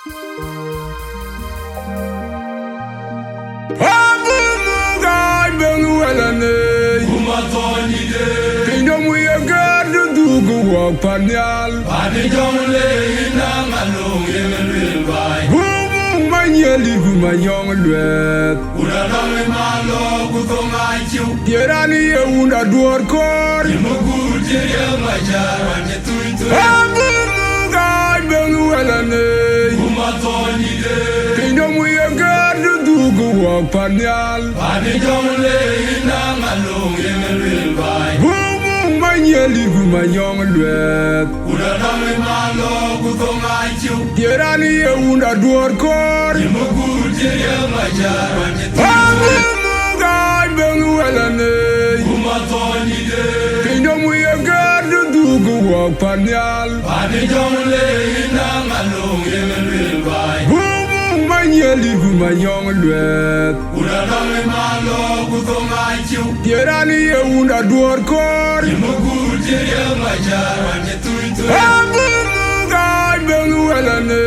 Kingdom we are God to do walk Panyal. Panijongle inangalong yemelwil bay. Boom, my yelly, my young lad. Uradame malo kutongachu. Yerani, a door core. Imuguti yemajar wanyetuitu. God, Benuelane. Umatonide. Kingdom we are God to do walk Panyal. Panijongle inangalong yemelwil bay. Boom, my yelly, my young lad. Uradame malo kutongachu. Yerani, a door core. Imuguti yemajar wanyetuitu. God, Benuelane. Umatonide. Kingdom we are God to do walk Panyal. Panijongle inangalong yemelwil bay. Boom, my yelly, my young lad. Uradame malo kutongachu. Yerani, a door core. Imuguti yemajar wanyetuitu. God, Benuelane.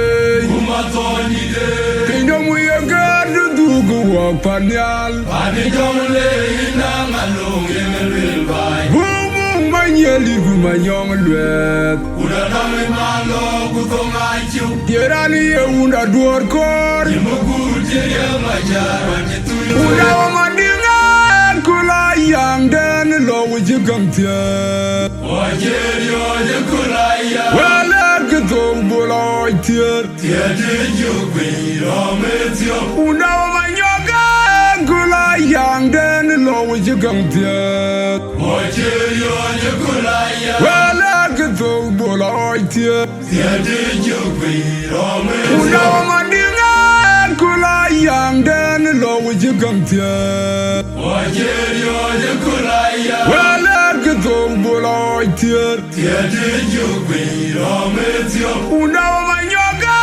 Umatonide. Kingdom we are God to do walk Panyal. Panijongle inangalong yemelwil bay. Boom, my yelly, my young lad. Uradame malo kutongachu. Yerani, a door core. Imuguti yemajar wanyetuitu. Udawa madinga kula yang den lo wuji gamtia. Ojerio yekulaya. Wala ketom bola tier. Tiade jugwi rometio. Udawa manyoga kula yang den lo wuji gamtia. Ojerio yekulaya. Wala ketom bola tier. Tiade jugwi rometio. Udawa madinga kula yang den lo wuji gamtia. Ojerio yekulaya. Wala ketom bola tier. Tiade jugwi rometio. Udawa manyoga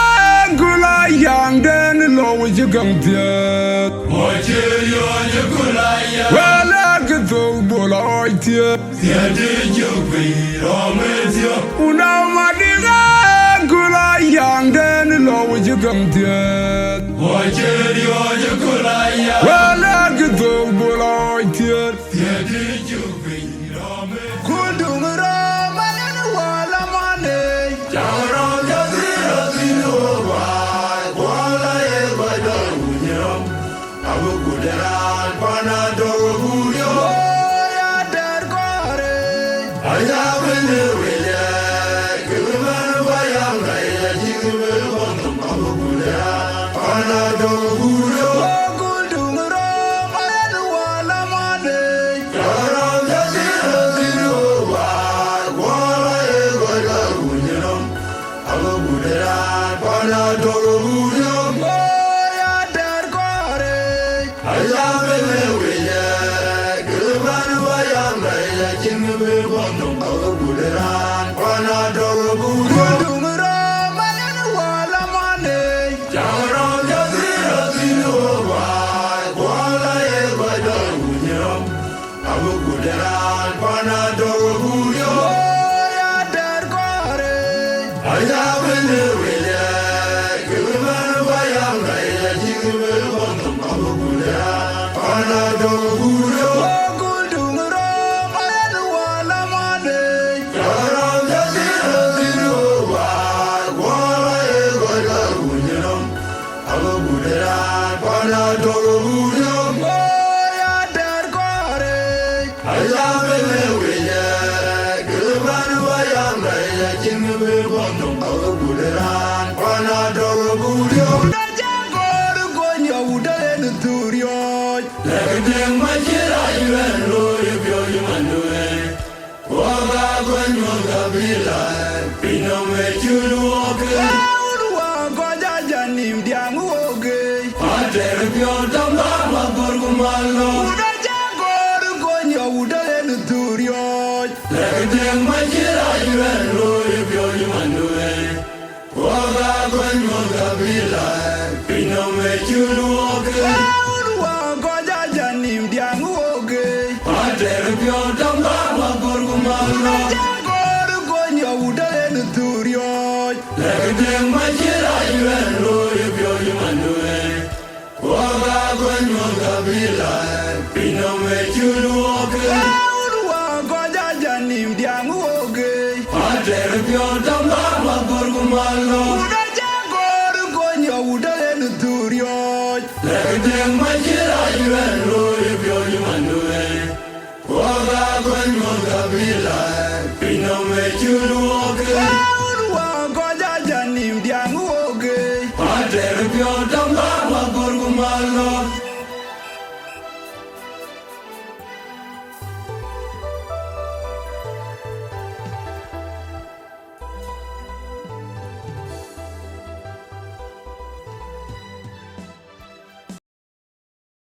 kula yang den lo wuji gamtia. Ojerio yekulaya. Wala ketom bola tier. Tiade jugwi rometio. Udawa madinga kula yang den lo wuji gamtia. Ojerio yekulaya. Wala ketom bola tier. Tiade jugwi rometio. Kudungura manana wala mane. Jangro jaziro zino wai. Wala yebada unyam. Abu kuderan pana dogo buyo. Ya der gore. Aya wene wele. Kibimanu bayam raya jigime kondom. Abu kuderan pana dogo buyo. Kudungura manana wala mane. Jangro jaziro zino wai. Wala yebada unyam. Abu kuderan pana dogo buyo. Ya der gore. Aya wene wele. Kibimanu bayam raya jigime kondom. Abu kuderan pana dogo buyo. Kudungura manana wala mane. Jangro jaziro zino wai. Wala yebada unyam. Abu kuderan pana dogo buyo. Ya der gore. Aya wene wele. Kibimanu bayam raya jigime kondom. Abu kuderan pana dogo buyo. Kudungura manana wala mane. Jangro jaziro zino wai. Wala yebada unyam. Abu kuderan pana dogo buyo. Ya der gore. Aya wene wele. Kibimanu bayam raya jigime kondom. Abu kuderan pana dogo buyo. Jagoro gonya udale turio. Lekdeng majira iwen loye byo yimandwe. Waga gwanyo gabila. Pino me chulu oke. Urwa goja janim diangu oge. Ater byo tamba magorgu malo. Jagoro gonya udale turio. Lekdeng majira iwen loye byo yimandwe. Waga gwanyo gabila. Pino me chulu oke. Urwa goja janim diangu oge. Ater byo tamba magorgu malo. Jagoro gonya udale turio. Lekdeng majira iwen loye kabila Pino me chuluoke Aurwa ko jajanim diang woge Pater pyo tamba magorgumalo Uda jagor ko nyauda en turio Lekdeng majira yuen loy pyo yumanue Waga kwenyo kabila Pino me chuluoke